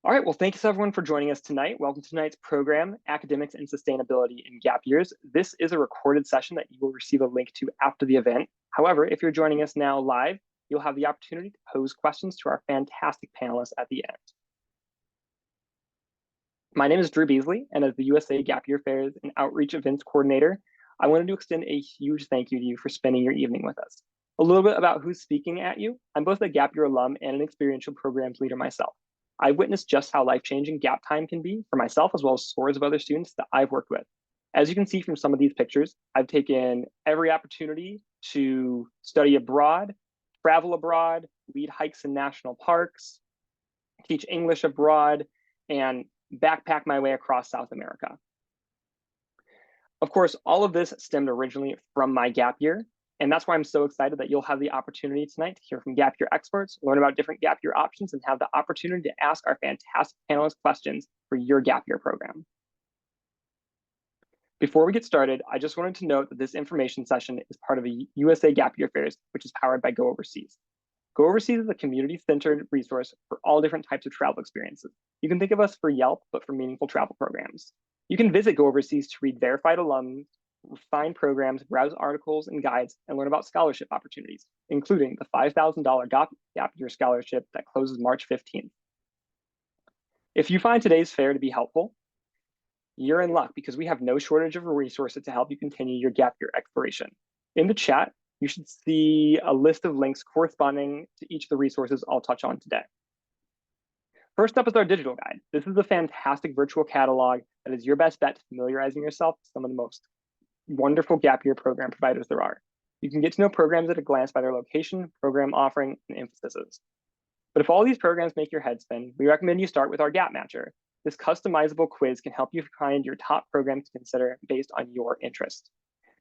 All right, well, thank you everyone for joining us tonight. Welcome to tonight's program, Academics and Sustainability in Gap Years. This is a recorded session that you will receive a link to after the event. However, if you're joining us now live, you'll have the opportunity to pose questions to our fantastic panelists at the end. My name is Drew Beasley, and as the USA Gap Year Fairs and Outreach Events Coordinator, I wanted to extend a huge thank you to you for spending your evening with us. A little bit about who's speaking at you. I'm both a Gap Year alum and an experiential programs leader myself. I witnessed just how life-changing gap time can be for myself as well as scores of other students that I've worked with. As you can see from some of these pictures, I've taken every opportunity to study abroad, travel abroad, lead hikes in national parks, teach English abroad, and backpack my way across South America. Of course, all of this stemmed originally from my gap year, and that's why I'm so excited that you'll have the opportunity tonight to hear from gap year experts, learn about different gap year options, and have the opportunity to ask our fantastic panelists questions for your gap year program. Before we get started, I just wanted to note that this information session is part of the USA Gap Year Fairs, which is powered by Go Overseas. Go Overseas is a community-centered resource for all different types of travel experiences. You can think of us for Yelp, but for meaningful travel programs. You can visit Go Overseas to read verified alums, find programs, browse articles and guides, and learn about scholarship opportunities, including the $5,000 Gap Year Scholarship that closes March 15th. If you find today's fair to be helpful, you're in luck because we have no shortage of resources to help you continue your gap year exploration. In the chat, you should see a list of links corresponding to each of the resources I'll touch on today. First up is our digital guide. This is a fantastic virtual catalog that is your best bet to familiarizing yourself with some of the most wonderful gap year program providers there are. You can get to know programs at a glance by their location, program offering, and emphases. But if all these programs make your head spin, we recommend you start with our Gap Matcher. This customizable quiz can help you find your top programs to consider based on your interest.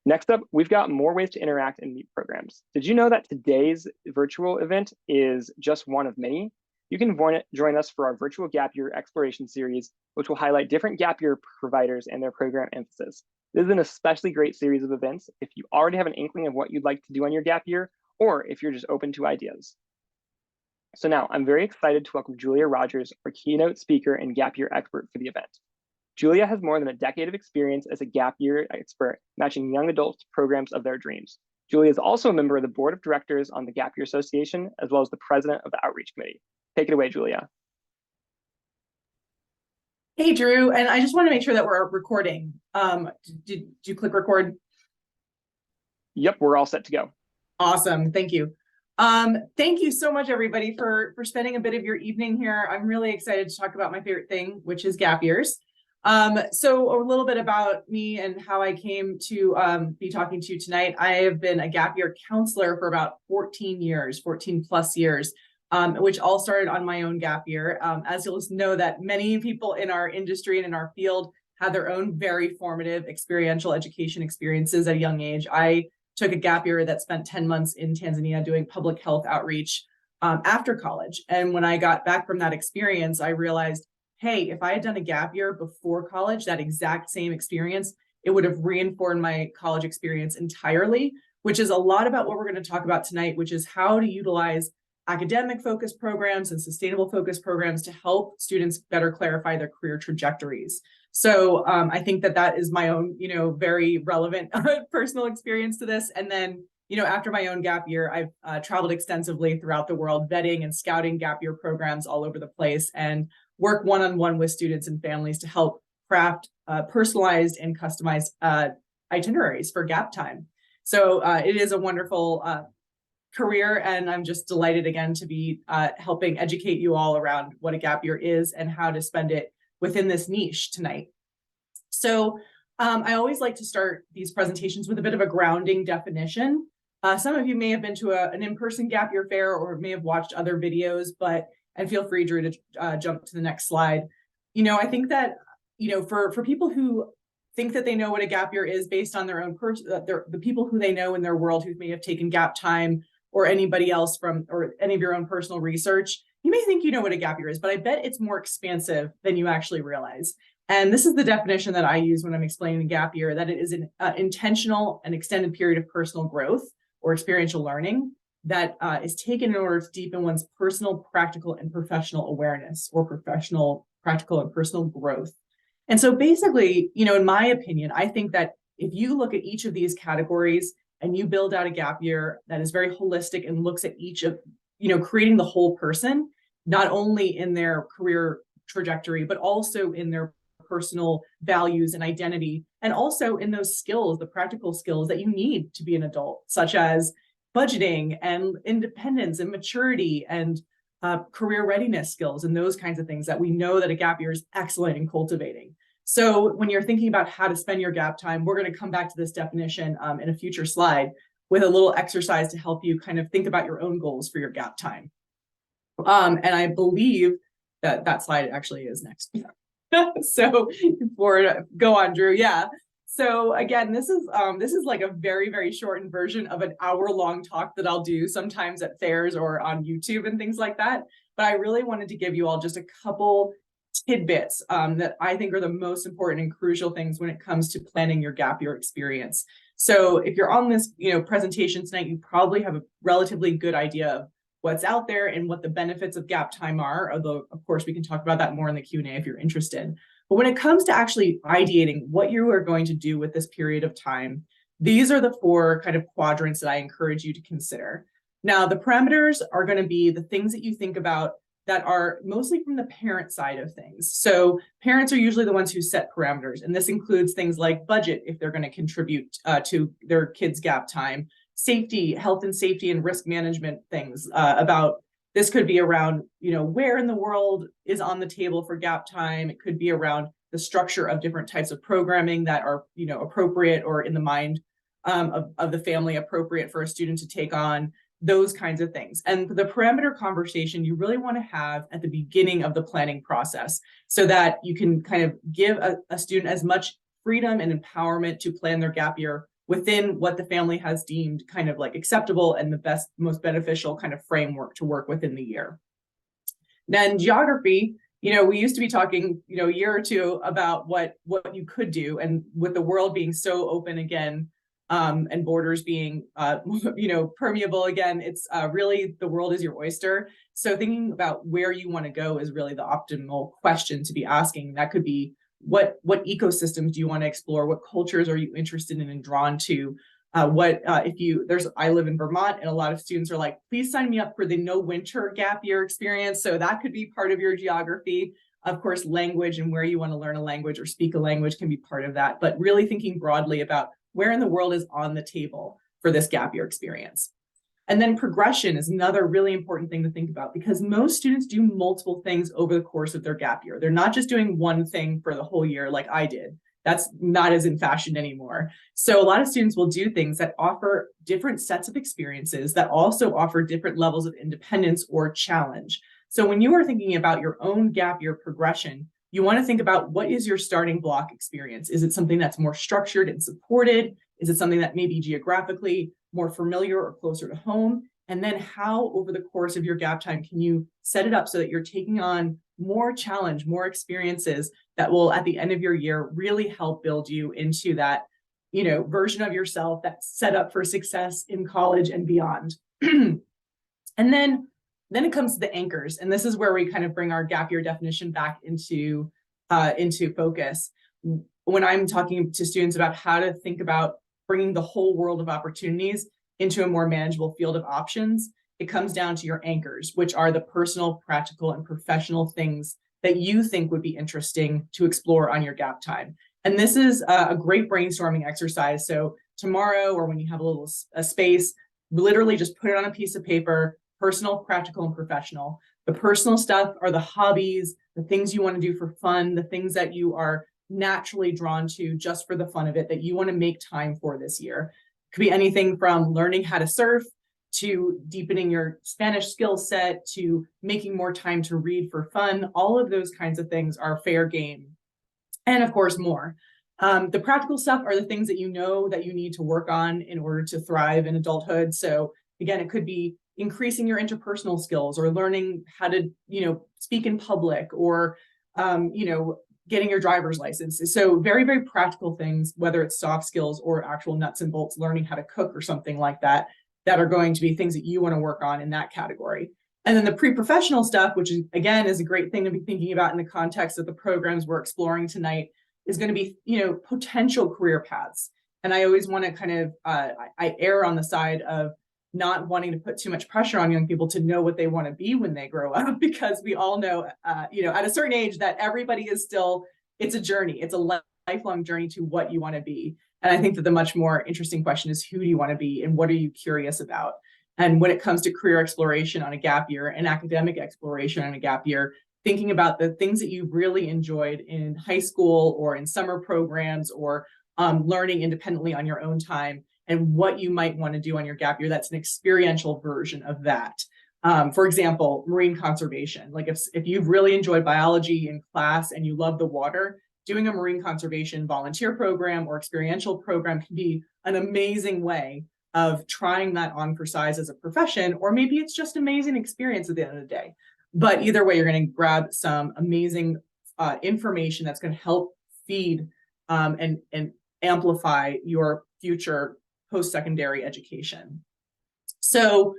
Next up, we've got more ways to interact and meet programs. Did you know that today's virtual event is just one of many? You can join us for our virtual gap year exploration series, which will highlight different gap year providers and their program emphasis. This is an especially great series of events if you already have an inkling of what you'd like to do on your gap year, or if you're just open to ideas. So now I'm very excited to welcome Julia Rogers, our keynote speaker and gap year expert for the event. Julia has more than a decade of experience as a gap year expert, matching young adults to programs of their dreams. Julia is also a member of the board of directors on the Gap Year Association, as well as the president of the Outreach Committee. Take it away, Julia. Hey, Drew, and I just want to make sure that we're recording. Did you click record? Yep, we're all set to go. Awesome, thank you. Thank you so much, everybody, for spending a bit of your evening here. I'm really excited to talk about my favorite thing, which is gap years. So a little bit about me and how I came to be talking to you tonight. I have been a gap year counselor for about 14 plus years. Which all started on my own gap year. As you'll know that many people in our industry and in our field had their own very formative experiential education experiences at a young age. I took a gap year that spent 10 months in Tanzania doing public health outreach after college. And when I got back from that experience, I realized, hey, if I had done a gap year before college, that exact same experience, it would have reinforced my college experience entirely, which is a lot about what we're going to talk about tonight, which is how to utilize academic focused programs and sustainable focused programs to help students better clarify their career trajectories. So I think that is my own, very relevant personal experience to this. And then, after my own gap year, I've traveled extensively throughout the world, vetting and scouting gap year programs all over the place and work one-on-one with students and families to help craft personalized and customized itineraries for gap time. So it is a wonderful career, and I'm just delighted again to be helping educate you all around what a gap year is and how to spend it within this niche tonight. So I always like to start these presentations with a bit of a grounding definition. Some of you may have been to an in-person gap year fair or may have watched other videos, and feel free, Drew, to jump to the next slide. I think that, for people who think that they know what a gap year is based on their own the people who they know in their world who may have taken gap time, or anybody else or any of your own personal research, you may think you know what a gap year is, but I bet it's more expansive than you actually realize. And this is the definition that I use when I'm explaining a gap year, that it is an intentional and extended period of personal growth or experiential learning that is taken in order to deepen one's personal, practical, and professional awareness, or professional, practical, and personal growth. And so basically, in my opinion, I think that if you look at each of these categories and you build out a gap year that is very holistic and looks at each of, creating the whole person, not only in their career trajectory, but also in their personal values and identity, and also in those skills, the practical skills that you need to be an adult, such as budgeting and independence and maturity and career readiness skills and those kinds of things that we know that a gap year is excellent in cultivating. So when you're thinking about how to spend your gap time, we're going to come back to this definition in a future slide with a little exercise to help you kind of think about your own goals for your gap time. And I believe that slide actually is next. So go on, Drew. Yeah. So again, this is like a very, very shortened version of an hour-long talk that I'll do sometimes at fairs or on YouTube and things like that. But I really wanted to give you all just a couple tidbits that I think are the most important and crucial things when it comes to planning your gap year experience. So if you're on this, presentation tonight, you probably have a relatively good idea of what's out there and what the benefits of gap time are, although of course we can talk about that more in the Q&A if you're interested. But when it comes to actually ideating what you are going to do with this period of time, these are the 4 kind of quadrants that I encourage you to consider. Now, the parameters are going to be the things that you think about that are mostly from the parent side of things. So parents are usually the ones who set parameters, and this includes things like budget if they're going to contribute to their kids' gap time, safety, health and safety and risk management things about this could be around, where in the world is on the table for gap time. It could be around the structure of different types of programming that are, appropriate or in the mind of the family appropriate for a student to take on, those kinds of things. And the parameter conversation you really want to have at the beginning of the planning process so that you can kind of give a student as much freedom and empowerment to plan their gap year within what the family has deemed kind of like acceptable and the best, most beneficial kind of framework to work within the year. Then geography, we used to be talking, a year or two about what you could do, and with the world being so open again, and borders being, permeable again, it's really the world is your oyster. So thinking about where you want to go is really the optimal question to be asking. That could be, what ecosystems do you want to explore? What cultures are you interested in and drawn to? I live in Vermont, and a lot of students are like, please sign me up for the no winter gap year experience. So that could be part of your geography. Of course, language and where you want to learn a language or speak a language can be part of that, but really thinking broadly about where in the world is on the table for this gap year experience. And then progression is another really important thing to think about, because most students do multiple things over the course of their gap year. They're not just doing one thing for the whole year like I did. That's not as in fashion anymore. So a lot of students will do things that offer different sets of experiences that also offer different levels of independence or challenge. So when you are thinking about your own gap year progression, you want to think about, what is your starting block experience? Is it something that's more structured and supported? Is it something that may be geographically more familiar or closer to home? And then how over the course of your gap time can you set it up so that you're taking on more challenge, more experiences that will at the end of your year really help build you into that, version of yourself that's set up for success in college and beyond. And then it comes to the anchors. And this is where we kind of bring our gap year definition back into focus. When I'm talking to students about how to think about bringing the whole world of opportunities into a more manageable field of options, it comes down to your anchors, which are the personal, practical, and professional things that you think would be interesting to explore on your gap time. And this is a great brainstorming exercise. So tomorrow, or when you have a space, literally just put it on a piece of paper: personal, practical, and professional. The personal stuff are the hobbies, the things you want to do for fun, the things that you are naturally drawn to just for the fun of it, that you want to make time for this year. It could be anything from learning how to surf, to deepening your Spanish skill set, to making more time to read for fun. All of those kinds of things are fair game. And of course, more. The practical stuff are the things that you know that you need to work on in order to thrive in adulthood. So again, it could be increasing your interpersonal skills, or learning how to, speak in public, or, getting your driver's license. So very, very practical things, whether it's soft skills or actual nuts and bolts, learning how to cook or something like that. that are going to be things that you want to work on in that category. And then the pre-professional stuff, which is, again, is a great thing to be thinking about in the context of the programs we're exploring tonight, is going to be, potential career paths. And I always want to kind of, I err on the side of not wanting to put too much pressure on young people to know what they want to be when they grow up, because we all know, at a certain age that everybody is still, it's a journey. It's a lifelong journey to what you want to be. And I think that the much more interesting question is, who do you want to be and what are you curious about? And when it comes to career exploration on a gap year and academic exploration on a gap year, thinking about the things that you really enjoyed in high school or in summer programs or learning independently on your own time, and what you might want to do on your gap year that's an experiential version of that. For example, marine conservation. Like if you've really enjoyed biology in class and you love the water, doing a marine conservation volunteer program or experiential program can be an amazing way of trying that on for size as a profession, or maybe it's just amazing experience at the end of the day. But either way, you're going to grab some amazing information that's going to help feed and amplify your future post-secondary education. So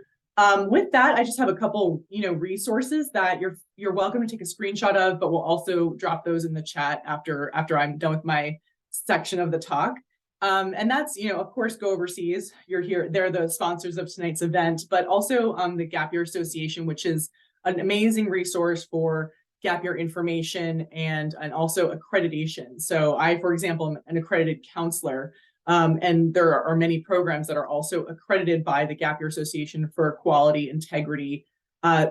with that, I just have a couple, resources that you're welcome to take a screenshot of, but we'll also drop those in the chat after I'm done with my section of the talk. And that's, of course, Go Overseas. You're here. They're the sponsors of tonight's event, but also the Gap Year Association, which is an amazing resource for gap year information and also accreditation. So I, for example, am an accredited counselor, and there are many programs that are also accredited by the Gap Year Association for quality, integrity,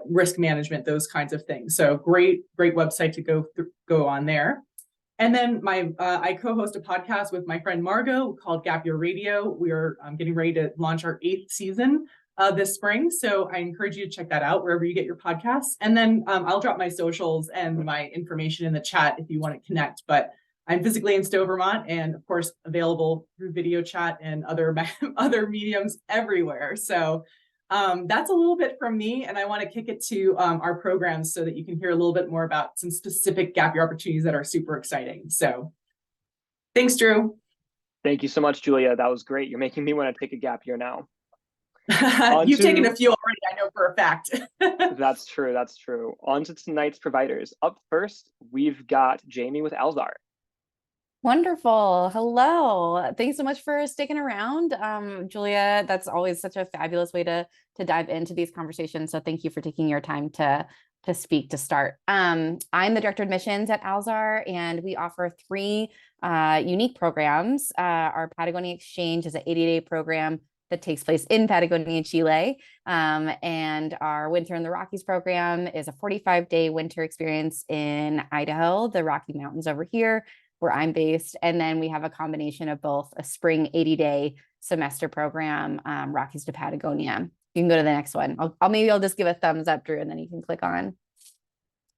risk management, those kinds of things. So great website to go on there. And then I co-host a podcast with my friend Margot called Gap Year Radio. We are getting ready to launch our 8th season this spring. So I encourage you to check that out wherever you get your podcasts. And then I'll drop my socials and my information in the chat if you want to connect. But I'm physically in Stowe, Vermont, and of course available through video chat and other mediums everywhere. So that's a little bit from me, and I want to kick it to our programs so that you can hear a little bit more about some specific gap year opportunities that are super exciting. So thanks, Drew. Thank you so much, Julia. That was great. You're making me want to take a gap year now. You've taken a few already, I know for a fact. That's true. That's true. On to tonight's providers. Up first, we've got Jamie with Alzar. Wonderful. Hello. Thanks so much for sticking around. Julia, that's always such a fabulous way to dive into these conversations. So thank you for taking your time to speak to start. I'm the Director of Admissions at Alzar, and we offer 3 unique programs. Our Patagonia Exchange is an 80-day program that takes place in Patagonia, Chile. And our Winter in the Rockies program is a 45-day winter experience in Idaho, the Rocky Mountains over here, where I'm based. And then we have a combination of both a spring 80-day semester program, Rockies to Patagonia. You can go to the next one. I'll just give a thumbs up, Drew, and then you can click on.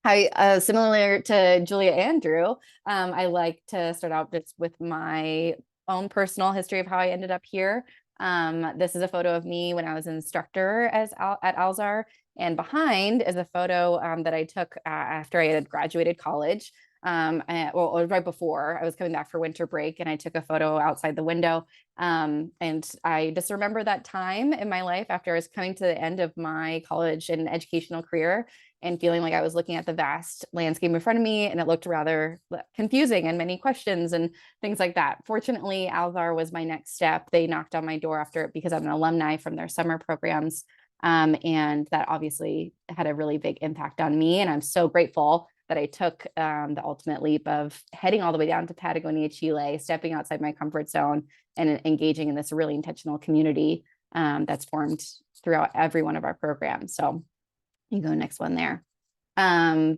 Hi, similar to Julia and Drew, I like to start out just with my own personal history of how I ended up here. This is a photo of me when I was an instructor at Alzar, and behind is a photo that I took after I had graduated college. It was right before I was coming back for winter break, and I took a photo outside the window. And I just remember that time in my life after I was coming to the end of my college and educational career and feeling like I was looking at the vast landscape in front of me, and it looked rather confusing and many questions and things like that. Fortunately, Alzar was my next step. They knocked on my door because I'm an alumni from their summer programs. And that obviously had a really big impact on me. And I'm so grateful that I took the ultimate leap of heading all the way down to Patagonia, Chile, stepping outside my comfort zone and engaging in this really intentional community that's formed throughout every one of our programs. So you go next one there.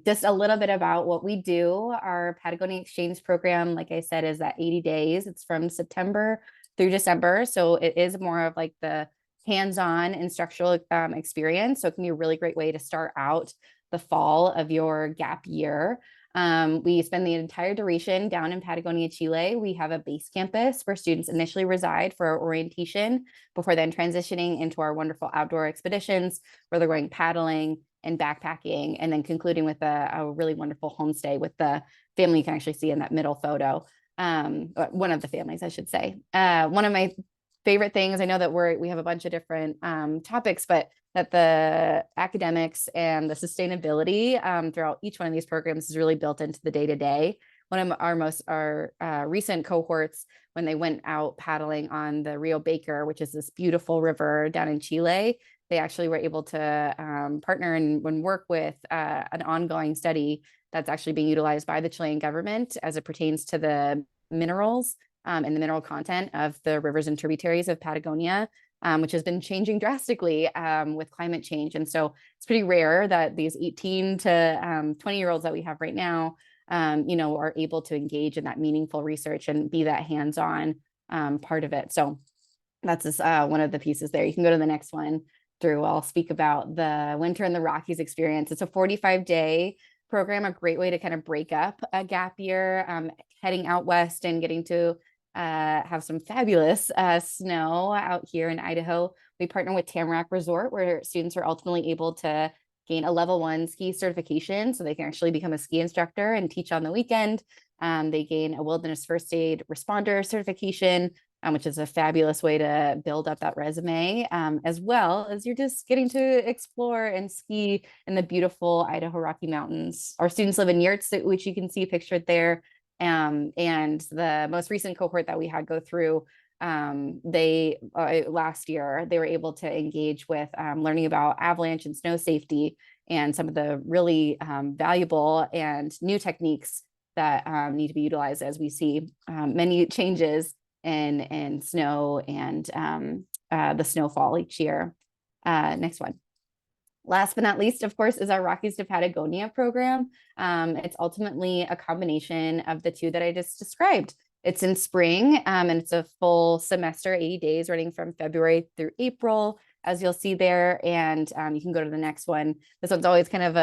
Just a little bit about what we do. Our Patagonia Exchange program, like I said, is that 80 days. It's from September through December. So it is more of like the hands-on instructional experience. So it can be a really great way to start out the fall of your gap year. We spend the entire duration down in Patagonia, Chile. We have a base campus where students initially reside for our orientation before then transitioning into our wonderful outdoor expeditions where they're going paddling and backpacking, and then concluding with a really wonderful homestay with the family you can actually see in that middle photo. One of the families, I should say. One of my favorite things, I know that we have a bunch of different topics, but that the academics and the sustainability throughout each one of these programs is really built into the day-to-day. One of our recent cohorts, when they went out paddling on the Rio Baker, which is this beautiful river down in Chile, they actually were able to partner and work with an ongoing study that's actually being utilized by the Chilean government as it pertains to the minerals and the mineral content of the rivers and tributaries of Patagonia, which has been changing drastically with climate change. And so it's pretty rare that these 18 to 20-year-olds that we have right now, are able to engage in that meaningful research and be that hands-on part of it. So that's just, one of the pieces there. You can go to the next one through. I'll speak about the Winter in the Rockies experience. It's a 45-day program, a great way to kind of break up a gap year, heading out west and getting to have some fabulous snow out here in Idaho. We partner with Tamarack Resort, where students are ultimately able to gain a level 1 ski certification, so they can actually become a ski instructor and teach on the weekend. They gain a wilderness first aid responder certification, which is a fabulous way to build up that resume, as well as you're just getting to explore and ski in the beautiful Idaho Rocky Mountains. Our students live in yurts, which you can see pictured there. And the most recent cohort that we had go through, they last year, they were able to engage with learning about avalanche and snow safety and some of the really valuable and new techniques that need to be utilized as we see many changes in snow and the snowfall each year. Next one. Last but not least, of course, is our Rockies to Patagonia program. It's ultimately a combination of the two that I just described. It's in spring, and it's a full semester, 80 days, running from February through April, as you'll see there. And you can go to the next one. This one's always kind of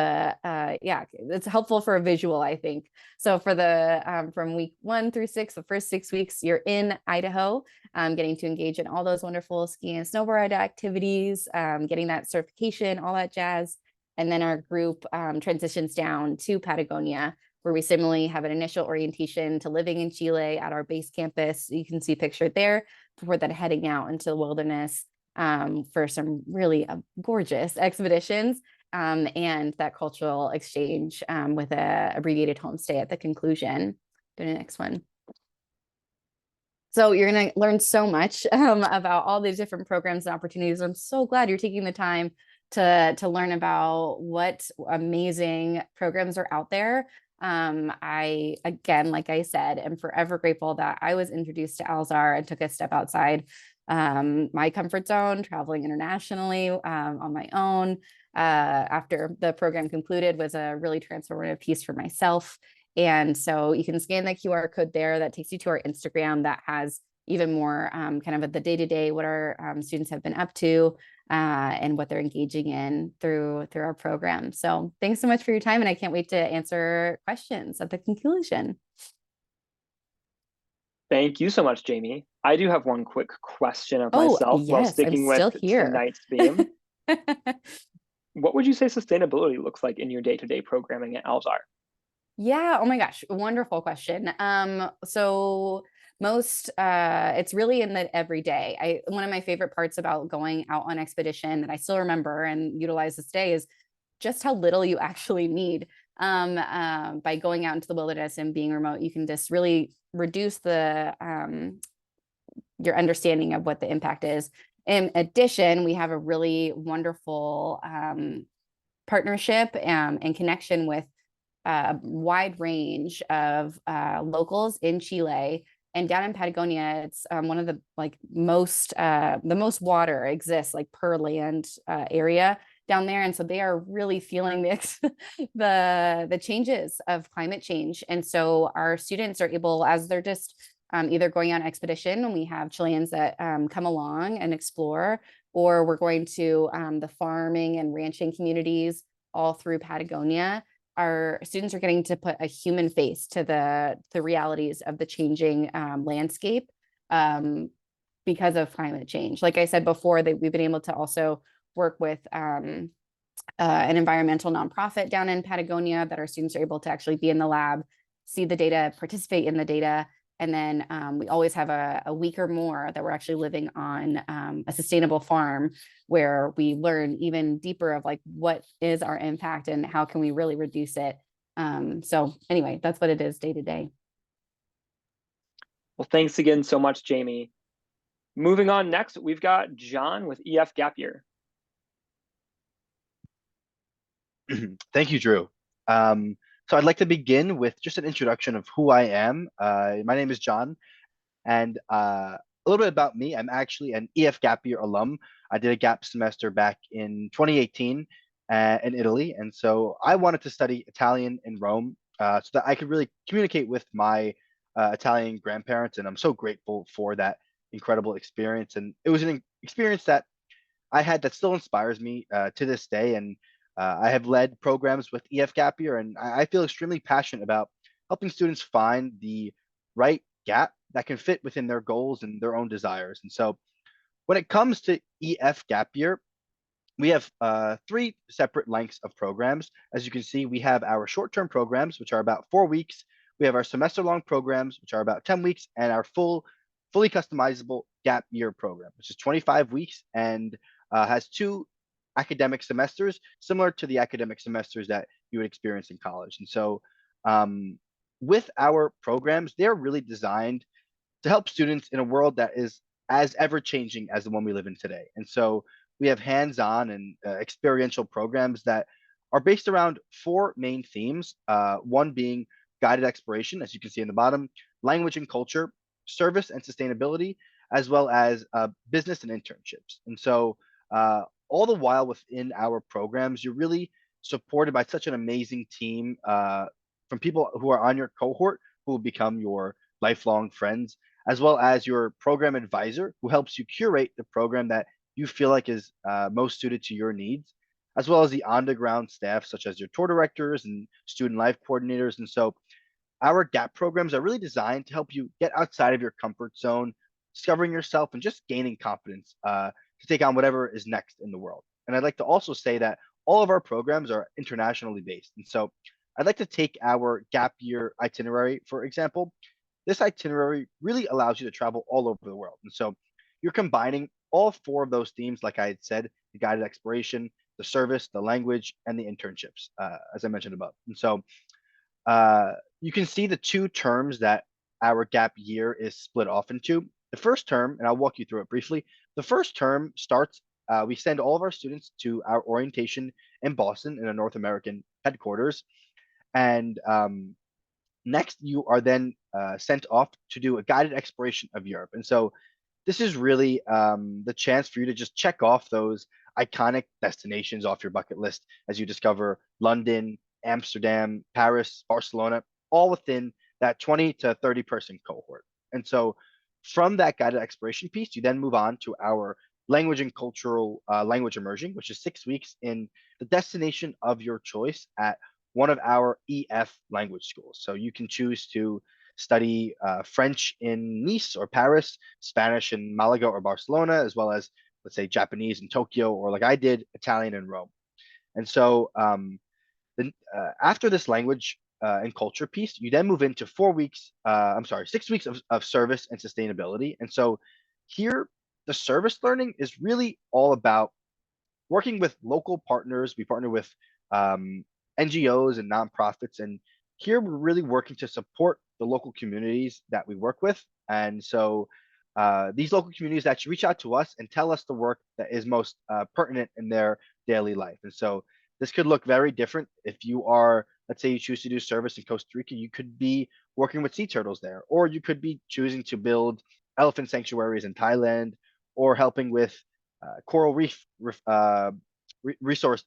it's helpful for a visual, I think. So for the from week 1 through 6, the first 6 weeks, you're in Idaho, getting to engage in all those wonderful ski and snowboard activities, getting that certification, all that jazz. And then our group transitions down to Patagonia, where we similarly have an initial orientation to living in Chile at our base campus. You can see pictured there, before then heading out into the wilderness for some really gorgeous expeditions and that cultural exchange with a abbreviated homestay at the conclusion. Go to the next one. So you're going to learn so much about all these different programs and opportunities. I'm so glad you're taking the time to learn about what amazing programs are out there. I, again, like I said, am forever grateful that I was introduced to Alzar and took a step outside my comfort zone, traveling internationally on my own. After the program concluded, was a really transformative piece for myself. And so you can scan the QR code there that takes you to our Instagram that has even more kind of the day-to-day, what our students have been up to and what they're engaging in through our program. So thanks so much for your time, and I can't wait to answer questions at the conclusion. Thank you so much, Jamie. I do have one quick question of myself while sticking with tonight's theme. What would you say sustainability looks like in your day-to-day programming at Alzar? Yeah, oh my gosh, wonderful question. So most it's really in the everyday. One of my favorite parts about going out on expedition that I still remember and utilize this day is just how little you actually need. By going out into the wilderness and being remote, you can just really reduce the your understanding of what the impact is. In addition, we have a really wonderful partnership and connection with a wide range of locals in Chile. And down in Patagonia, it's one of the most water exists per land area down there. And so they are really feeling the changes of climate change. And so our students are able, as they're just either going on expedition, and we have Chileans that come along and explore, or we're going to the farming and ranching communities all through Patagonia. Our students are getting to put a human face to the realities of the changing landscape because of climate change. Like I said before, we've been able to also work with an environmental nonprofit down in Patagonia that our students are able to actually be in the lab, see the data, participate in the data, And then we always have a week or more that we're actually living on a sustainable farm where we learn even deeper of like what is our impact and how can we really reduce it. So anyway, that's what it is day to day. Well, thanks again so much, Jamie. Moving on next, we've got John with EF Gap Year. Thank you, Drew. So I'd like to begin with just an introduction of who I am. My name is John, and a little bit about me. I'm actually an EF Gap Year alum. I did a gap semester back in 2018 in Italy, and so I wanted to study Italian in Rome so that I could really communicate with my Italian grandparents, and I'm so grateful for that incredible experience. And it was an experience that I had that still inspires me to this day. And I have led programs with EF Gap Year, and I feel extremely passionate about helping students find the right gap that can fit within their goals and their own desires. And so when it comes to EF Gap Year, we have three separate lengths of programs. As you can see, we have our short-term programs, which are about 4 weeks. We have our semester-long programs, which are about 10 weeks, and our fully customizable gap year program, which is 25 weeks and has 2 academic semesters, similar to the academic semesters that you would experience in college. And so with our programs, they're really designed to help students in a world that is as ever-changing as the one we live in today. And so we have hands-on and experiential programs that are based around 4 main themes, one being guided exploration, as you can see in the bottom, language and culture, service and sustainability, as well as business and internships. And so all the while within our programs, you're really supported by such an amazing team from people who are on your cohort who will become your lifelong friends, as well as your program advisor who helps you curate the program that you feel like is most suited to your needs, as well as the on-the-ground staff such as your tour directors and student life coordinators. And so our GAP programs are really designed to help you get outside of your comfort zone, discovering yourself and just gaining confidence to take on whatever is next in the world. And I'd like to also say that all of our programs are internationally based. And so I'd like to take our gap year itinerary, for example. This itinerary really allows you to travel all over the world. And so you're combining all 4 of those themes, like I had said, the guided exploration, the service, the language, and the internships, as I mentioned above. And so you can see the 2 terms that our gap year is split off into. The first term, and I'll walk you through it briefly. The first term starts, we send all of our students to our orientation in Boston in a North American headquarters. And next, you are then sent off to do a guided exploration of Europe. And so this is really the chance for you to just check off those iconic destinations off your bucket list as you discover London, Amsterdam, Paris, Barcelona, all within that 20 to 30 person cohort. And so from that guided exploration piece, you then move on to our language and cultural language immersion, which is 6 weeks in the destination of your choice at one of our EF language schools. So you can choose to study French in Nice or Paris, Spanish in Malaga or Barcelona, as well as, let's say, Japanese in Tokyo, or like I did, Italian in Rome. And so after this language and culture piece, you then move into 6 weeks of service and sustainability. And so here, the service learning is really all about working with local partners. We partner with NGOs and nonprofits, and here we're really working to support the local communities that we work with. And so these local communities actually reach out to us and tell us the work that is most pertinent in their daily life. And so this could look very different. If you are, let's say you choose to do service in Costa Rica, you could be working with sea turtles there, or you could be choosing to build elephant sanctuaries in Thailand, or helping with coral reef resource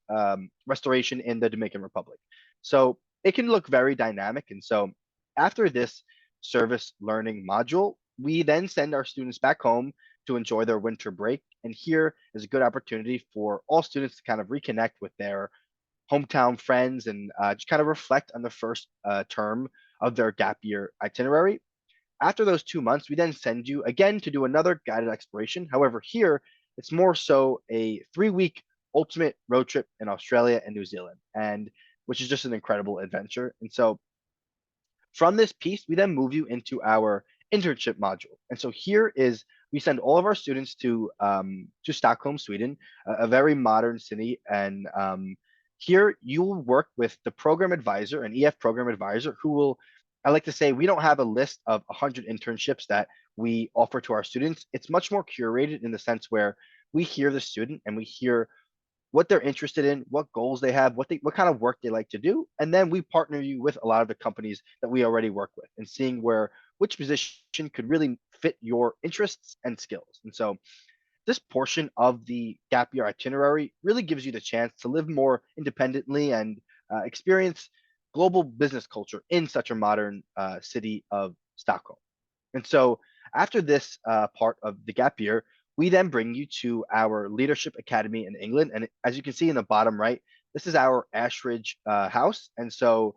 restoration in the Dominican Republic. So it can look very dynamic. And so after this service learning module, we then send our students back home to enjoy their winter break. And here is a good opportunity for all students to kind of reconnect with their hometown friends and just kind of reflect on the first term of their gap year itinerary. After those 2 months, we then send you again to do another guided exploration. However, here it's more so a 3-week ultimate road trip in Australia and New Zealand, and which is just an incredible adventure. And so from this piece, we then move you into our internship module. And so here is, we send all of our students to Stockholm, Sweden, a very modern city. And here you will work with the program advisor, an EF program advisor, who will, I like to say, we don't have a list of 100 internships that we offer to our students. It's much more curated in the sense where we hear the student and we hear what they're interested in, what goals they have, what kind of work they like to do, and then we partner you with a lot of the companies that we already work with, and seeing which position could really fit your interests and skills. And so this portion of the gap year itinerary really gives you the chance to live more independently and experience global business culture in such a modern city of Stockholm. And so after this part of the gap year, we then bring you to our Leadership Academy in England. And as you can see in the bottom right, this is our Ashridge house. And so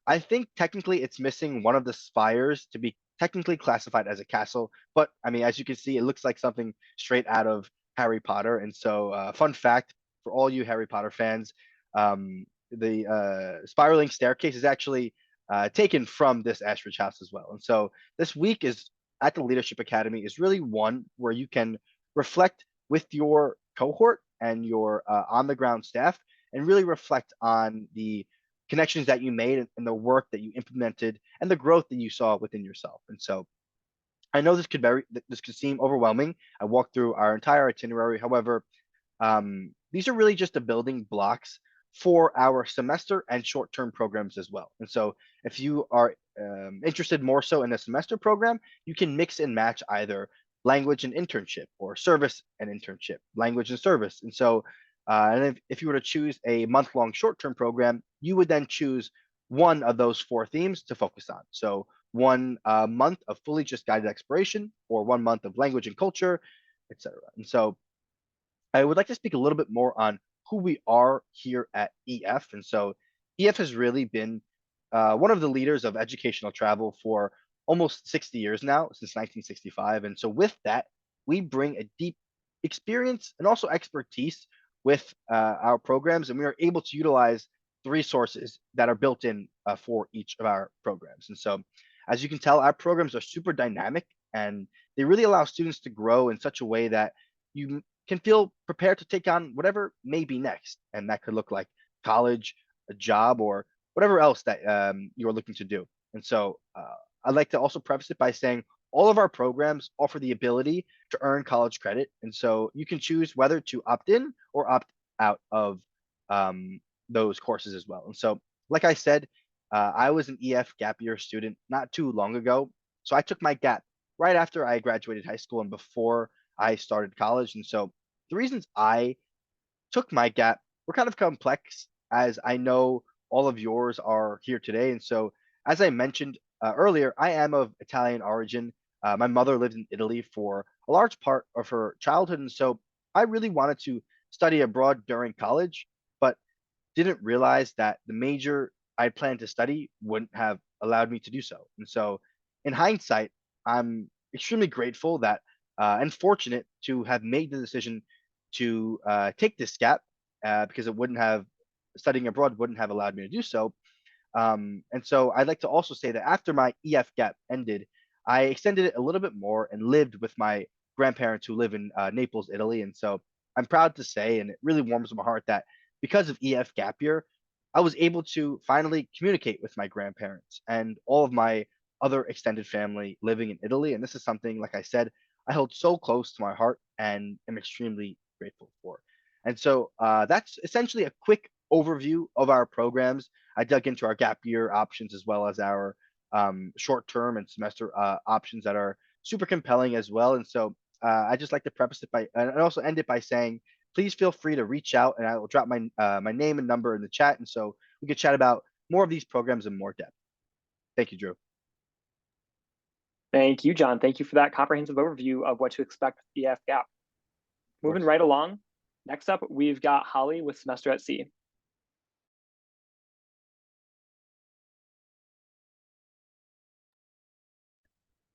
I think technically it's missing one of the spires to be technically classified as a castle. But I mean, as you can see, it looks like something straight out of Harry Potter. And so fun fact for all you Harry Potter fans, the spiraling staircase is actually taken from this Ashridge house as well. And so this week is at the Leadership Academy is really one where you can reflect with your cohort and your on the ground staff, and really reflect on the connections that you made and the work that you implemented and the growth that you saw within yourself. And so I know this could seem overwhelming. I walked through our entire itinerary. However, these are really just the building blocks for our semester and short-term programs as well. And so if you are interested more so in a semester program, you can mix and match either language and internship, or service and internship, language and service. And so and if you were to choose a month-long short-term program, you would then choose one of those 4 themes to focus on. So 1 month of fully just guided exploration, or 1 month of language and culture, etc. And so I would like to speak a little bit more on who we are here at EF. And so EF has really been one of the leaders of educational travel for almost 60 years now, since 1965. And so with that, we bring a deep experience and also expertise with our programs, and we are able to utilize the resources that are built in for each of our programs. And so as you can tell, our programs are super dynamic, and they really allow students to grow in such a way that you can feel prepared to take on whatever may be next. And that could look like college, a job, or whatever else that you're looking to do. And so I'd like to also preface it by saying all of our programs offer the ability to earn college credit. And so you can choose whether to opt in or opt out of those courses as well. And so, like I said, I was an EF gap year student not too long ago. So I took my gap right after I graduated high school and before I started college. And so the reasons I took my gap were kind of complex, as I know all of yours are here today. And so, as I mentioned earlier, I am of Italian origin. My mother lived in Italy for a large part of her childhood. And so I really wanted to study abroad during college, but didn't realize that the major I planned to study wouldn't have allowed me to do so. And so in hindsight, I'm extremely grateful that and fortunate to have made the decision to take this gap because it wouldn't have, studying abroad wouldn't have allowed me to do so. And so I'd like to also say that after my EF gap ended, I extended it a little bit more and lived with my grandparents who live in Naples, Italy. And so I'm proud to say, and it really warms my heart, that because of EF gap year, I was able to finally communicate with my grandparents and all of my other extended family living in Italy. And this is something, like I said, I hold so close to my heart and am extremely grateful for. And so that's essentially a quick overview of our programs. I dug into our gap year options as well as our short-term and semester options that are super compelling as well. And so I just like to preface it by, and also end it by saying, please feel free to reach out, and I will drop my my name and number in the chat, and so we could chat about more of these programs in more depth. Thank you, Drew. Thank you, John. Thank you for that comprehensive overview of what to expect with EF Gap. Moving right along, next up, we've got Holly with Semester at Sea.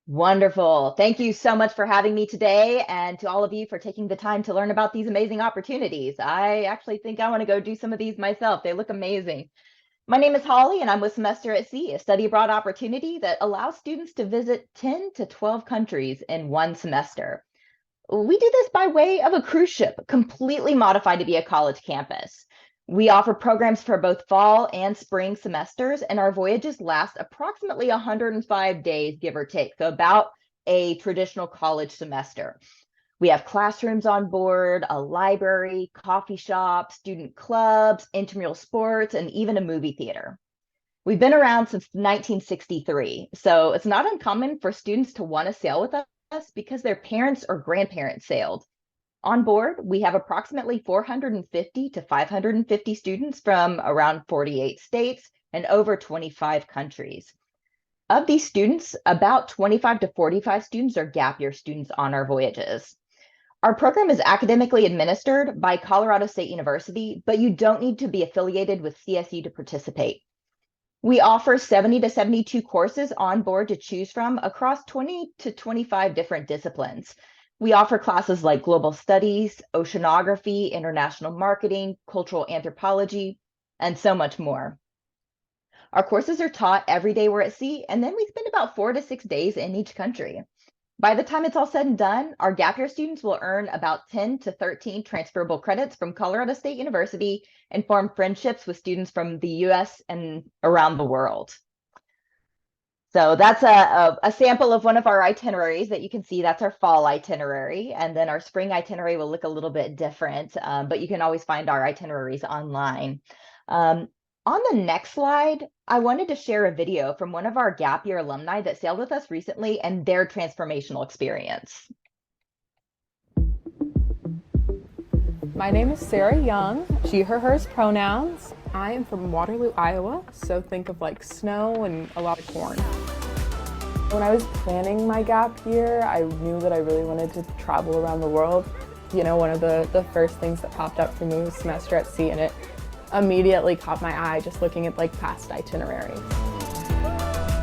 Wonderful. Thank you so much for having me today, and to all of you for taking the time to learn about these amazing opportunities. I actually think I want to go do some of these myself. They look amazing. My name is Holly, and I'm with Semester at Sea, a study abroad opportunity that allows students to visit 10 to 12 countries in one semester. We do this by way of a cruise ship, completely modified to be a college campus. We offer programs for both fall and spring semesters, and our voyages last approximately 105 days, give or take, so about a traditional college semester. We have classrooms on board, a library, coffee shop, student clubs, intramural sports, and even a movie theater. We've been around since 1963, so it's not uncommon for students to want to sail with us because their parents or grandparents sailed. On board, we have approximately 450 to 550 students from around 48 states and over 25 countries. Of these students, about 25 to 45 students are gap year students on our voyages. Our program is academically administered by Colorado State University, but you don't need to be affiliated with CSU to participate. We offer 70 to 72 courses on board to choose from across 20 to 25 different disciplines. We offer classes like global studies, oceanography, international marketing, cultural anthropology, and so much more. Our courses are taught every day we're at sea, and then we spend about 4 to 6 days in each country. By the time it's all said and done, our gap year students will earn about 10 to 13 transferable credits from Colorado State University and form friendships with students from the US and around the world. So that's a sample of one of our itineraries that you can see. That's our fall itinerary. And then our spring itinerary will look a little bit different, but you can always find our itineraries online. On the next slide, I wanted to share a video from one of our gap year alumni that sailed with us recently and their transformational experience. My name is Sarah Young, she, her, hers pronouns. I am from Waterloo, Iowa, so think of like snow and a lot of corn. When I was planning my gap year, I knew that I really wanted to travel around the world. You know, one of the first things that popped up for me was Semester at Sea, and it immediately caught my eye just looking at like past itineraries.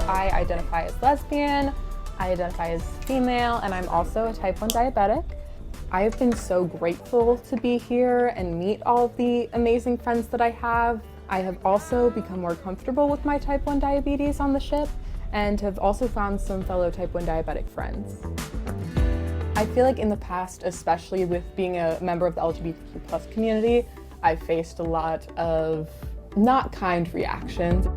I identify as lesbian, I identify as female, and I'm also a type 1 diabetic. I have been so grateful to be here and meet all of the amazing friends that I have. I have also become more comfortable with my type 1 diabetes on the ship and have also found some fellow type 1 diabetic friends. I feel like in the past, especially with being a member of the LGBTQ+ community, I faced a lot of not kind reactions.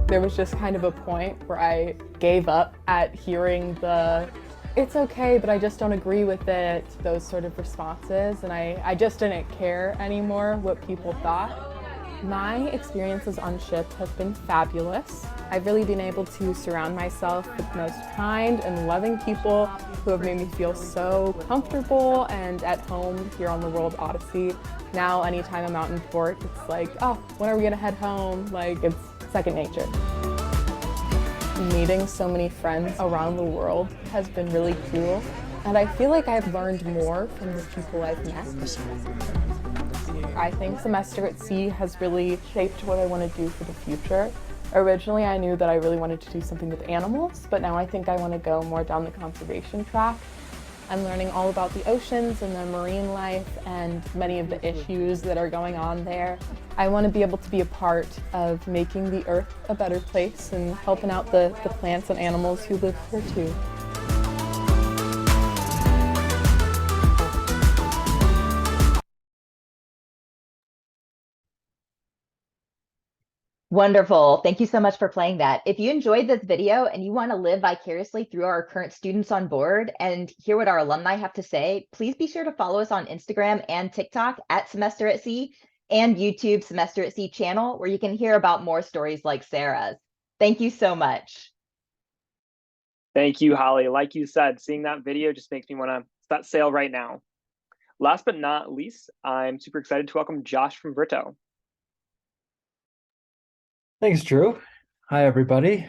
There was just kind of a point where I gave up at hearing the, it's okay, but I just don't agree with it, those sort of responses, and I just didn't care anymore what people thought. My experiences on ship have been fabulous. I've really been able to surround myself with the most kind and loving people who have made me feel so comfortable and at home here on the World Odyssey. Now, anytime I'm out in port, it's like, oh, when are we gonna head home? Like, it's second nature. Meeting so many friends around the world has been really cool, and I feel like I've learned more from the people I've met. I think Semester at Sea has really shaped what I want to do for the future. Originally, I knew that I really wanted to do something with animals, but now I think I want to go more down the conservation track. I'm learning all about the oceans and the marine life and many of the issues that are going on there. I want to be able to be a part of making the Earth a better place and helping out the plants and animals who live here too. Wonderful. Thank you so much for playing that. If you enjoyed this video and you want to live vicariously through our current students on board and hear what our alumni have to say, please be sure to follow us on Instagram and TikTok at Semester at Sea and YouTube Semester at Sea channel, where you can hear about more stories like Sarah's. Thank you so much. Thank you, Holly. Like you said, seeing that video just makes me want to set sail right now. Last but not least, I'm super excited to welcome Josh from Virto. Thanks, Drew. Hi, everybody.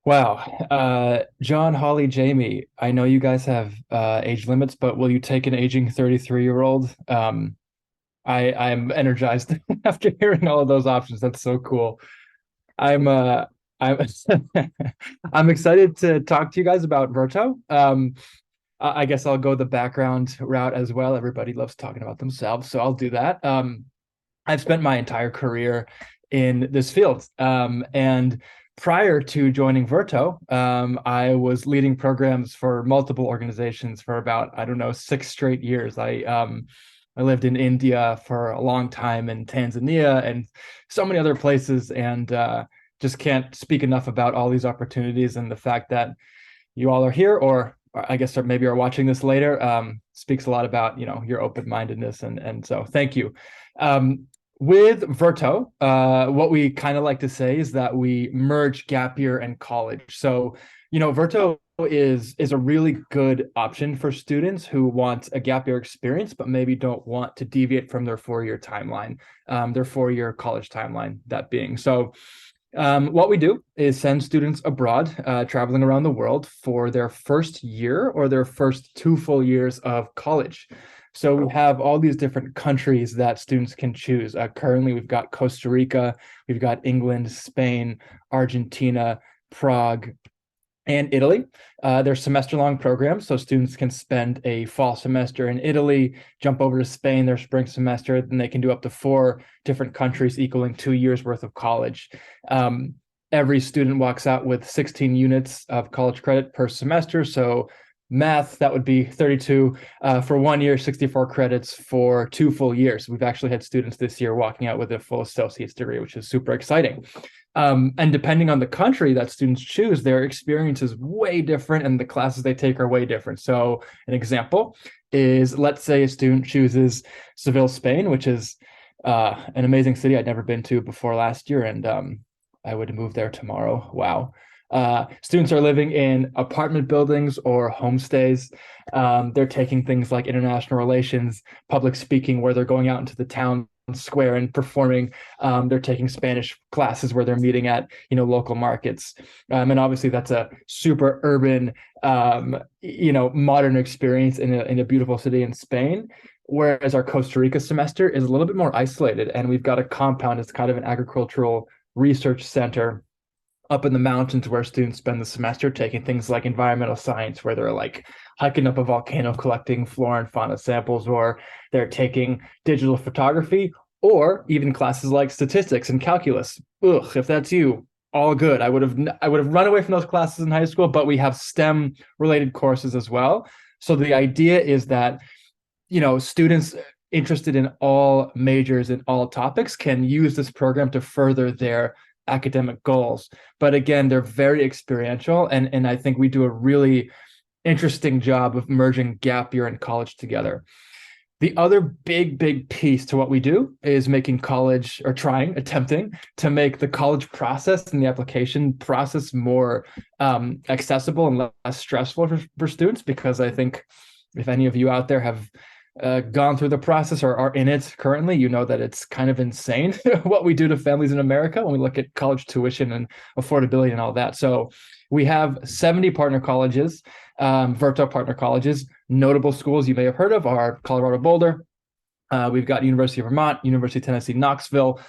Wow. John, Holly, Jamie, I know you guys have age limits, but will you take an aging 33-year-old? I'm energized after hearing all of those options. That's so cool. I'm I'm excited to talk to you guys about Virto. I guess I'll go the background route as well. Everybody loves talking about themselves, so I'll do that. I've spent my entire career in this field. And prior to joining Verto, I was leading programs for multiple organizations for about, I don't know, 6 straight years. I lived in India for a long time, and Tanzania, and so many other places, and just can't speak enough about all these opportunities, and the fact that you all are here, or I guess maybe are watching this later, speaks a lot about, your open-mindedness, and so thank you. With Verto, what we kind of like to say is that we merge gap year and college. So, Verto is a really good option for students who want a gap year experience, but maybe don't want to deviate from their 4-year timeline, their 4-year college timeline, that being. So what we do is send students abroad, traveling around the world for their first year or their first 2 full years of college. So we have all these different countries that students can choose. Currently, we've got Costa Rica, we've got England, Spain, Argentina, Prague, and Italy. They're semester-long programs, so students can spend a fall semester in Italy, jump over to Spain their spring semester, then they can do up to 4 different countries, equaling 2 years worth of college. Every student walks out with 16 units of college credit per semester, so math, that would be 32 for 1 year, 64 credits for 2 full years. We've actually had students this year walking out with a full associate's degree, which is super exciting. And depending on the country that students choose, their experience is way different and the classes they take are way different. So an example is, let's say a student chooses Seville, Spain, which is an amazing city I'd never been to before last year, and I would move there tomorrow. Wow. Students are living in apartment buildings or homestays. They're taking things like international relations, public speaking, where they're going out into the town square and performing. They're taking Spanish classes where they're meeting at, local markets. And obviously that's a super urban, modern experience in a beautiful city in Spain. Whereas our Costa Rica semester is a little bit more isolated, and we've got a compound. It's kind of an agricultural research center up in the mountains where students spend the semester taking things like environmental science, where they're like hiking up a volcano, collecting flora and fauna samples, or they're taking digital photography, or even classes like statistics and calculus. Ugh, if that's you, all good. I would have run away from those classes in high school, but we have STEM related courses as well. So the idea is that, students interested in all majors and all topics can use this program to further their academic goals. But again, they're very experiential, and I think we do a really interesting job of merging gap year and college together. The other big piece to what we do is making college, or attempting to make the college process and the application process more accessible and less stressful for students, because I think if any of you out there have gone through the process or are in it currently, you know that it's kind of insane what we do to families in America when we look at college tuition and affordability and all that. So we have 70 partner colleges, Verto partner colleges. Notable schools you may have heard of are Colorado Boulder. We've got University of Vermont, University of Tennessee, Knoxville,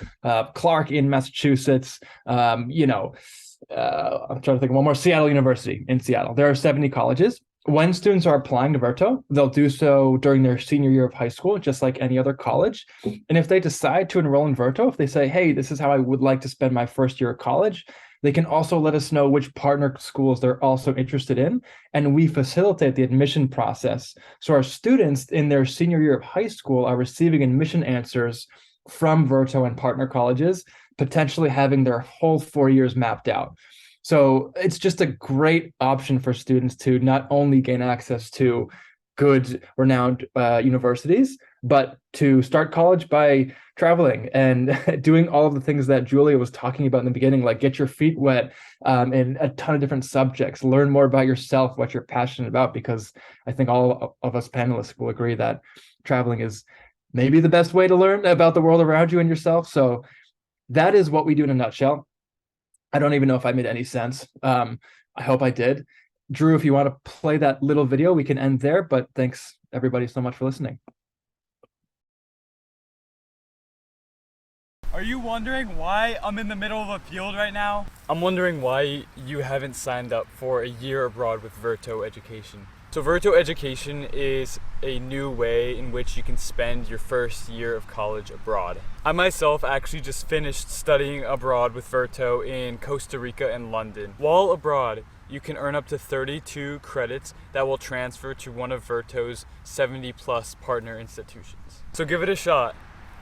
Clark in Massachusetts, I'm trying to think of one more, Seattle University in Seattle. There are 70 colleges. When students are applying to Verto, they'll do so during their senior year of high school, just like any other college. And if they decide to enroll in Verto, if they say, hey, this is how I would like to spend my first year of college, they can also let us know which partner schools they're also interested in, and we facilitate the admission process. So our students in their senior year of high school are receiving admission answers from Verto and partner colleges, potentially having their whole 4 years mapped out. So it's just a great option for students to not only gain access to good, renowned universities, but to start college by traveling and doing all of the things that Julia was talking about in the beginning, like get your feet wet in a ton of different subjects, learn more about yourself, what you're passionate about, because I think all of us panelists will agree that traveling is maybe the best way to learn about the world around you and yourself. So that is what we do in a nutshell. I don't even know if I made any sense. I hope I did. Drew, if you want to play that little video, we can end there, but thanks everybody so much for listening. Are you wondering why I'm in the middle of a field right now? I'm wondering why you haven't signed up for a year abroad with Verto Education. So Virtual education is a new way in which you can spend your first year of college abroad. I myself actually just finished studying abroad with Virto in Costa Rica and London. While abroad, you can earn up to 32 credits that will transfer to one of Virto's 70+ partner institutions. So give it a shot.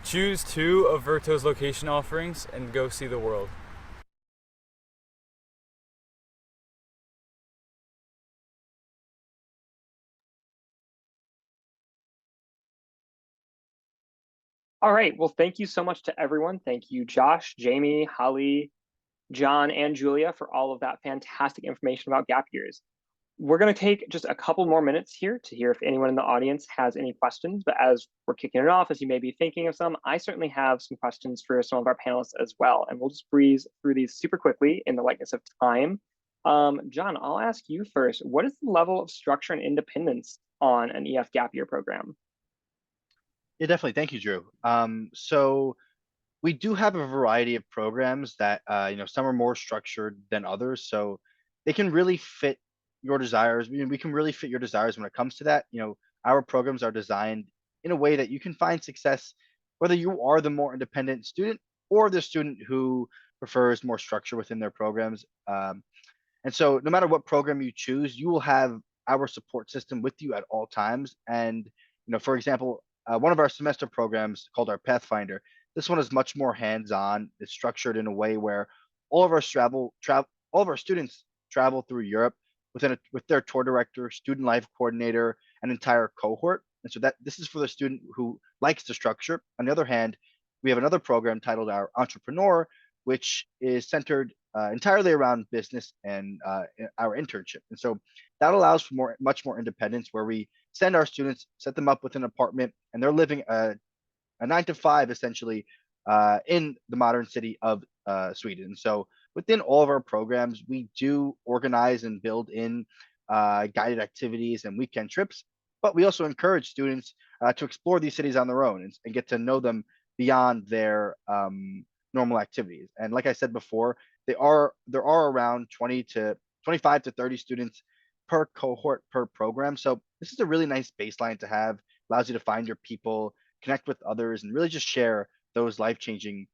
Choose 2 of Virto's location offerings and go see the world. All right, well, thank you so much to everyone. Thank you, Josh, Jamie, Holly, John, and Julia for all of that fantastic information about gap years. We're going to take just a couple more minutes here to hear if anyone in the audience has any questions. But as we're kicking it off, as you may be thinking of some, I certainly have some questions for some of our panelists as well. And we'll just breeze through these super quickly in the likeness of time. John, I'll ask you first. What is the level of structure and independence on an EF gap year program? Yeah, definitely. Thank you, Drew. So we do have a variety of programs that, some are more structured than others. So they can really fit your desires. We can really fit your desires when it comes to that. Our programs are designed in a way that you can find success, whether you are the more independent student or the student who prefers more structure within their programs. And so no matter what program you choose, you will have our support system with you at all times. And, for example, one of our semester programs called our Pathfinder, this one is much more hands-on. It's structured in a way where all of our all of our students travel through Europe with their tour director, student life coordinator, an entire cohort. And so that this is for the student who likes the structure. On the other hand, we have another program titled our Entrepreneur, which is centered entirely around business and our internship. And so that allows for much more independence, where we send our students, set them up with an apartment, and they're living a 9 to 5 essentially in the modern city of Sweden. So within all of our programs, we do organize and build in guided activities and weekend trips, but we also encourage students to explore these cities on their own and get to know them beyond their normal activities. And like I said before, there are around 25 to 30 students per cohort per program. So this is a really nice baseline to have. Allows you to find your people, connect with others, and really just share those life-changing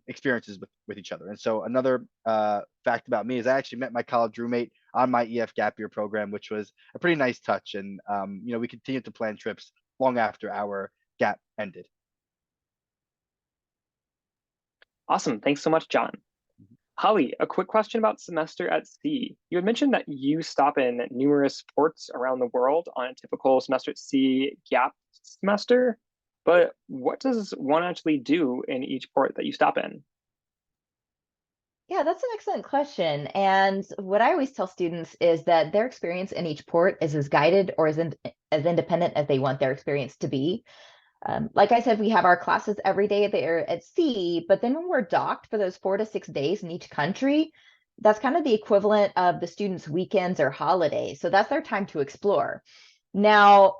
experiences with each other. And so another fact about me is I actually met my college roommate on my EF gap year program, which was a pretty nice touch. And we continued to plan trips long after our gap ended. Awesome. Thanks so much, John. Holly, a quick question about semester at sea. You had mentioned that you stop in numerous ports around the world on a typical semester at sea gap semester, but what does one actually do in each port that you stop in? Yeah, that's an excellent question. And what I always tell students is that their experience in each port is as guided or as independent as they want their experience to be. Like I said, we have our classes every day there at sea, but then when we're docked for those 4 to 6 days in each country, that's kind of the equivalent of the students' weekends or holidays. So that's their time to explore. Now,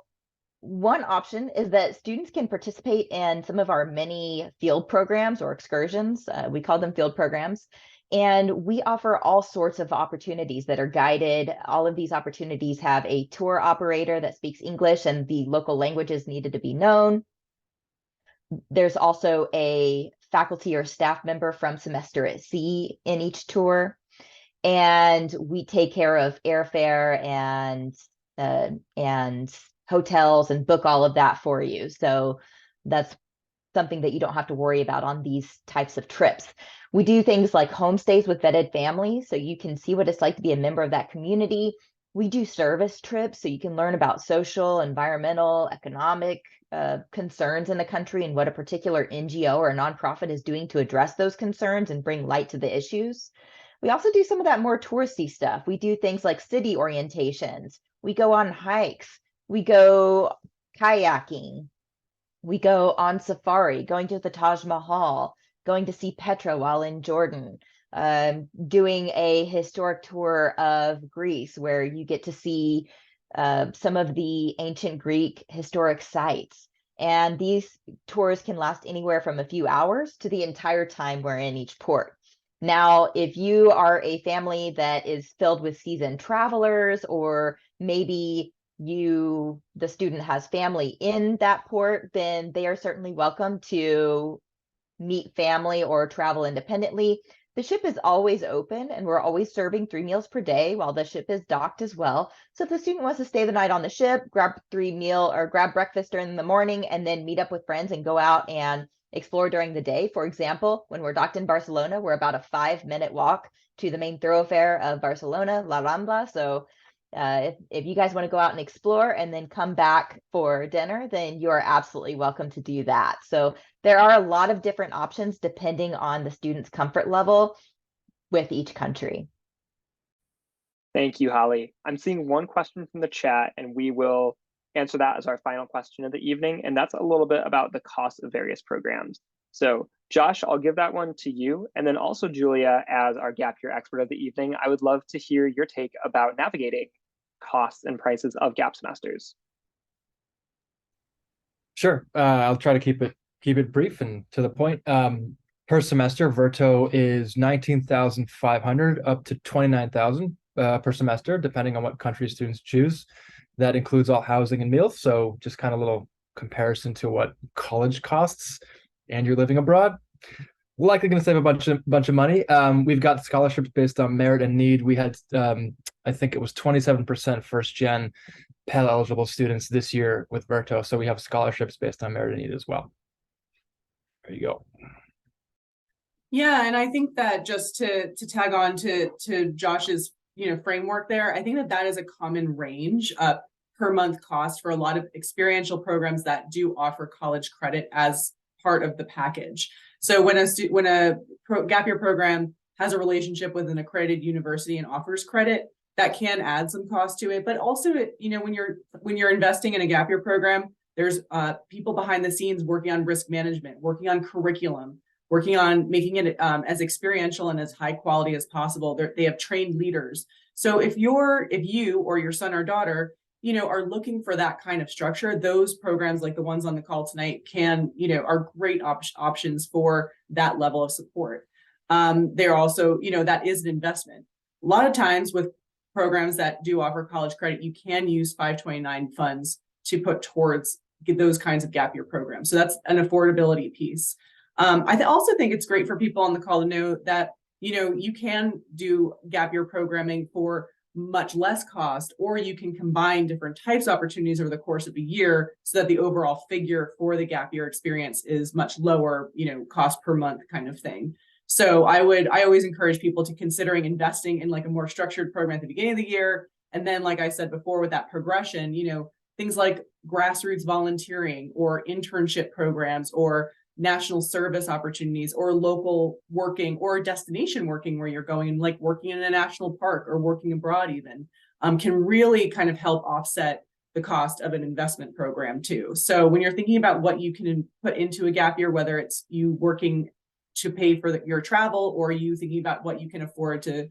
one option is that students can participate in some of our many field programs or excursions. We call them field programs. And we offer all sorts of opportunities that are guided. All of these opportunities have a tour operator that speaks English and the local languages needed to be known. There's also a faculty or staff member from Semester at Sea in each tour. And we take care of airfare and hotels and book all of that for you. So that's something that you don't have to worry about on these types of trips. We do things like homestays with vetted families, so you can see what it's like to be a member of that community. We do service trips, so you can learn about social, environmental, economic concerns in the country and what a particular NGO or a nonprofit is doing to address those concerns and bring light to the issues. We also do some of that more touristy stuff. We do things like city orientations. We go on hikes. We go kayaking. We go on safari, going to the Taj Mahal, going to see Petra while in Jordan, doing a historic tour of Greece where you get to see some of the ancient Greek historic sites. And these tours can last anywhere from a few hours to the entire time we're in each port. Now, if you are a family that is filled with seasoned travelers, or maybe the student has family in that port, then they are certainly welcome to meet family or travel independently. The ship is always open and we're always serving 3 meals per day while the ship is docked as well. So if the student wants to stay the night on the ship, grab breakfast during the morning and then meet up with friends and go out and explore during the day. For example, when we're docked in Barcelona, we're about a 5-minute walk to the main thoroughfare of Barcelona, La Rambla. So if you guys want to go out and explore and then come back for dinner, then you are absolutely welcome to do that. So there are a lot of different options depending on the student's comfort level with each country. Thank you, Holly. I'm seeing one question from the chat, and we will answer that as our final question of the evening. And that's a little bit about the cost of various programs. So Josh, I'll give that one to you. And then also Julia, as our gap year expert of the evening, I would love to hear your take about navigating costs and prices of gap semesters. Sure. I'll try to keep it brief and to the point. Per semester, Verto is 19,500 up to 29,000 per semester, depending on what country students choose. That includes all housing and meals. So just kind of a little comparison to what college costs, and you're living abroad. We're likely going to save a bunch of money. We've got scholarships based on merit and need. We had, I think it was 27% first gen Pell eligible students this year with Verto. So we have scholarships based on merit and need as well. There you go. Yeah, and I think that just to tag on to Josh's framework there, I think that is a common range per month cost for a lot of experiential programs that do offer college credit as part of the package. So when a gap year program has a relationship with an accredited university and offers credit, that can add some cost to it. But also, when you're investing in a gap year program, there's people behind the scenes working on risk management, working on curriculum, working on making it as experiential and as high quality as possible. They have trained leaders. So if you or your son or daughter, are looking for that kind of structure, those programs like the ones on the call tonight are great options for that level of support. They're also, that is an investment. A lot of times with programs that do offer college credit, you can use 529 funds to put towards those kinds of gap year programs. So that's an affordability piece. I also think it's great for people on the call to know that, you can do gap year programming for much less cost, or you can combine different types of opportunities over the course of a year so that the overall figure for the gap year experience is much lower, cost per month kind of thing. So I always encourage people to considering investing in like a more structured program at the beginning of the year. And then, like I said before, with that progression, things like grassroots volunteering or internship programs or national service opportunities or local working or destination working where you're going and like working in a national park or working abroad even can really kind of help offset the cost of an investment program too. So when you're thinking about what you can put into a gap year, whether it's you working to pay for your travel or you thinking about what you can afford to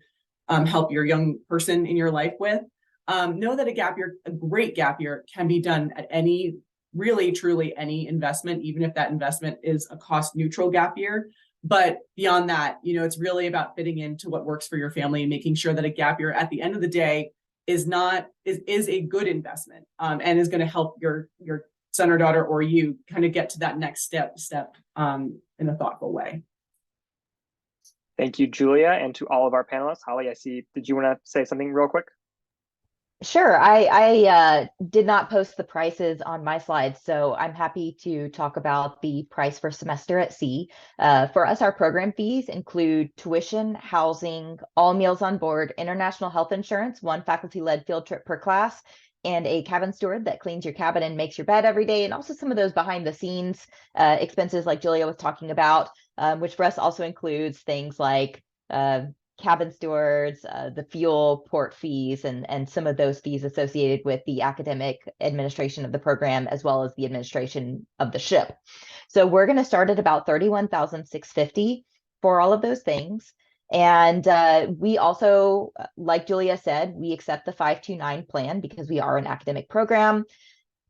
help your young person in your life with, know that a great gap year can be done at really truly any investment, even if that investment is a cost neutral gap year. But beyond that, it's really about fitting into what works for your family and making sure that a gap year at the end of the day is a good investment and is going to help your son or daughter or you kind of get to that next step in a thoughtful way. Thank you, Julia, and to all of our panelists. Holly, I see, did you want to say something real quick? Sure. I did not post the prices on my slides, so I'm happy to talk about the price for semester at sea. For us, our program fees include tuition, housing, all meals on board, international health insurance, 1 faculty-led field trip per class, and a cabin steward that cleans your cabin and makes your bed every day, and also some of those behind the scenes expenses like Julia was talking about, which for us also includes things like cabin stewards, the fuel, port fees, and some of those fees associated with the academic administration of the program, as well as the administration of the ship. So we're going to start at about $31,650 for all of those things. And we also, like Julia said, we accept the 529 plan because we are an academic program.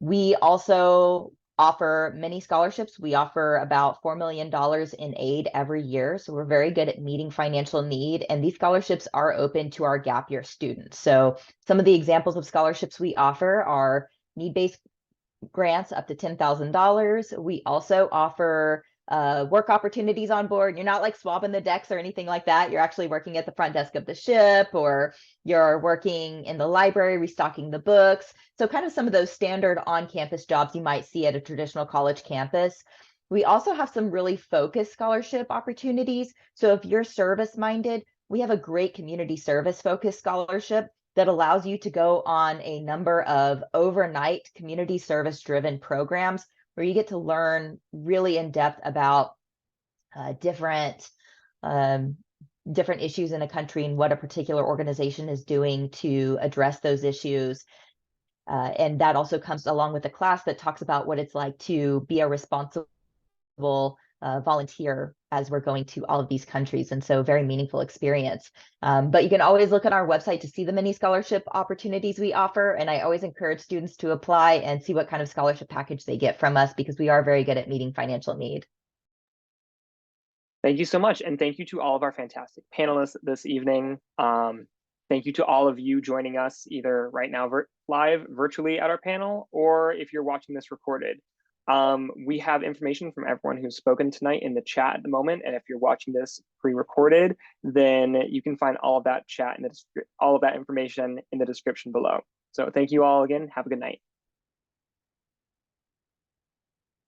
We also offer many scholarships. We offer about $4 million in aid every year. So we're very good at meeting financial need. And these scholarships are open to our gap year students. So some of the examples of scholarships we offer are need-based grants up to $10,000. We also offer work opportunities on board. You're not like swabbing the decks or anything like that. You're actually working at the front desk of the ship, or you're working in the library, restocking the books. So kind of some of those standard on-campus jobs you might see at a traditional college campus. We also have some really focused scholarship opportunities. So if you're service-minded, we have a great community service focused scholarship that allows you to go on a number of overnight community service driven programs where you get to learn really in depth about different issues in a country and what a particular organization is doing to address those issues. And that also comes along with a class that talks about what it's like to be a responsible volunteer as we're going to all of these countries. And so very meaningful experience. But you can always look on our website to see the many scholarship opportunities we offer. And I always encourage students to apply and see what kind of scholarship package they get from us, because we are very good at meeting financial need. Thank you so much. And thank you to all of our fantastic panelists this evening. Thank you to all of you joining us either right now live virtually at our panel, or if you're watching this recorded. We have information from everyone who's spoken tonight in the chat at the moment. And if you're watching this pre-recorded, then you can find all of that chat and all of that information in the description below. So thank you all again. Have a good night.